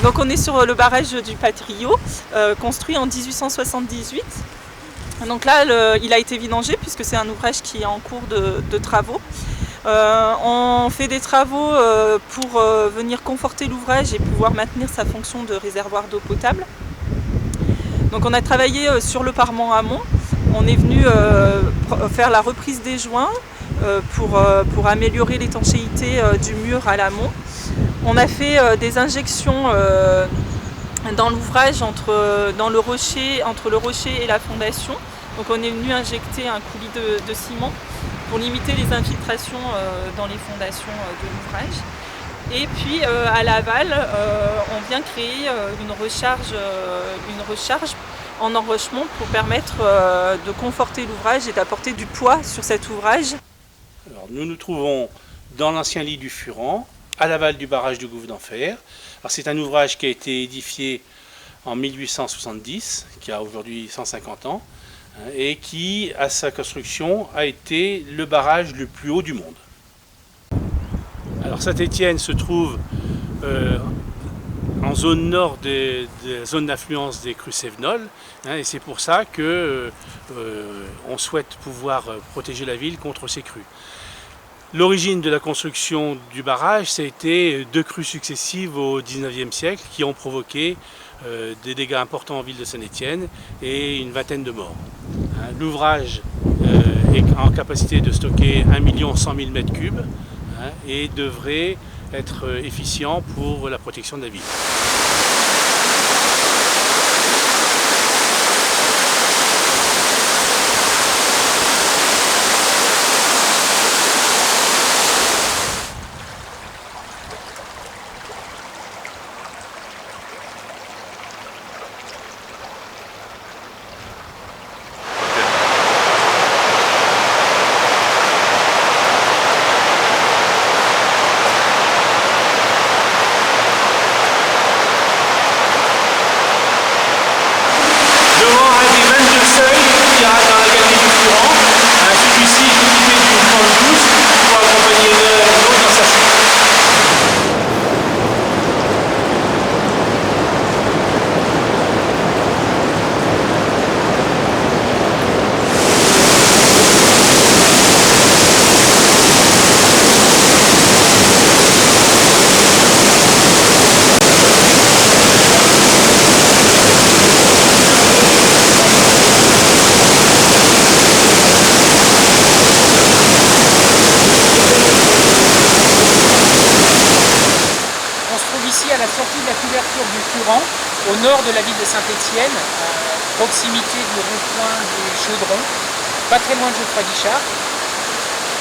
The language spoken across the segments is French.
Donc on est sur le barrage du Patriot, construit en 1878. Donc là, il a été vidangé puisque c'est un ouvrage qui est en cours de travaux. On fait des travaux pour venir conforter l'ouvrage et pouvoir maintenir sa fonction de réservoir d'eau potable. Donc on a travaillé sur le parement amont. On est venu faire la reprise des joints pour améliorer l'étanchéité du mur à l'amont. On a fait des injections dans l'ouvrage entre le rocher et la fondation. Donc on est venu injecter un coulis de ciment pour limiter les infiltrations dans les fondations de l'ouvrage. Et puis à l'aval, on vient créer une recharge en enrochement pour permettre de conforter l'ouvrage et d'apporter du poids sur cet ouvrage. Alors, nous nous trouvons dans l'ancien lit du Furan, à l'aval du barrage du Gouffre d'Enfer. C'est un ouvrage qui a été édifié en 1870, qui a aujourd'hui 150 ans, et qui, à sa construction, a été le barrage le plus haut du monde. Alors Saint-Étienne se trouve en zone nord des zones d'influence des crues Cévenols, et c'est pour ça que on souhaite pouvoir protéger la ville contre ces crues. L'origine de la construction du barrage, ça a été 2 crues successives au XIXe siècle qui ont provoqué des dégâts importants en ville de Saint-Étienne et une vingtaine de morts. L'ouvrage est en capacité de stocker 1 100 000 m3 et devrait être efficient pour la protection de la ville. À la sortie de la couverture du Furan, au nord de la ville de Saint-Étienne, à proximité du rond-point du Chaudron, pas très loin de Geoffroy Guichard.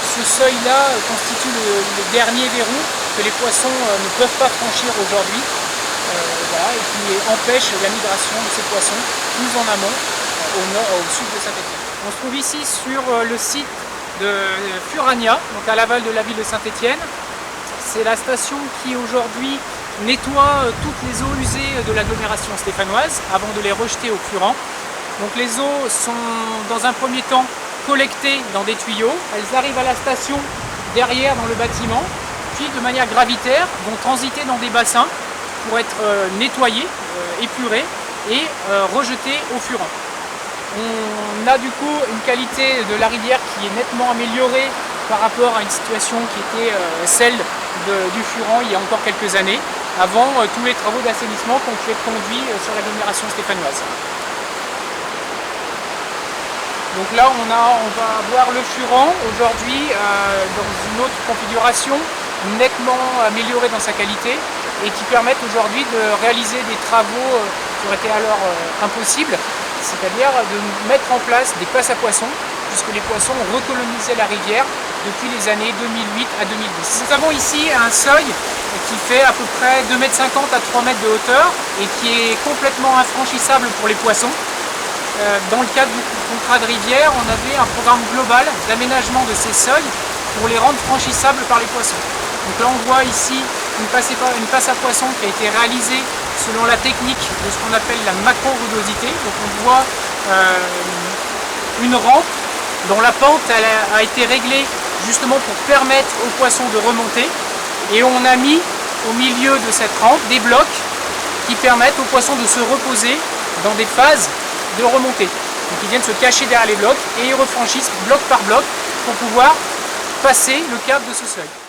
Ce seuil-là constitue le dernier verrou que les poissons ne peuvent pas franchir aujourd'hui, et qui empêche la migration de ces poissons plus en amont, au sud de Saint-Étienne. On se trouve ici sur le site de Furania, donc à l'aval de la ville de Saint-Étienne. C'est la station qui aujourd'hui nettoie toutes les eaux usées de l'agglomération stéphanoise avant de les rejeter au Furan. Donc les eaux sont dans un premier temps collectées dans des tuyaux, elles arrivent à la station derrière dans le bâtiment, puis de manière gravitaire vont transiter dans des bassins pour être nettoyées, épurées et rejetées au Furan. On a du coup une qualité de la rivière qui est nettement améliorée par rapport à une situation qui était celle du Furan il y a encore quelques années, avant tous les travaux d'assainissement qui ont pu être conduits sur l'agglomération stéphanoise. Donc là on va voir le Furan aujourd'hui dans une autre configuration, nettement améliorée dans sa qualité et qui permettent aujourd'hui de réaliser des travaux qui auraient été alors impossibles, c'est-à-dire de mettre en place des passes à poissons, puisque les poissons ont recolonisé la rivière depuis les années 2008 à 2010. Nous avons ici un seuil qui fait à peu près 2,50 m à 3 m de hauteur et qui est complètement infranchissable pour les poissons. Dans le cadre du contrat de rivière, on avait un programme global d'aménagement de ces seuils pour les rendre franchissables par les poissons. Donc là on voit ici une passe à poissons qui a été réalisée selon la technique de ce qu'on appelle la macro-rugosité. Donc on voit une rampe dont la pente a été réglée justement pour permettre aux poissons de remonter. Et on a mis au milieu de cette rampe des blocs qui permettent aux poissons de se reposer dans des phases de remontée. Donc ils viennent se cacher derrière les blocs et ils refranchissent bloc par bloc pour pouvoir passer le cap de ce seuil.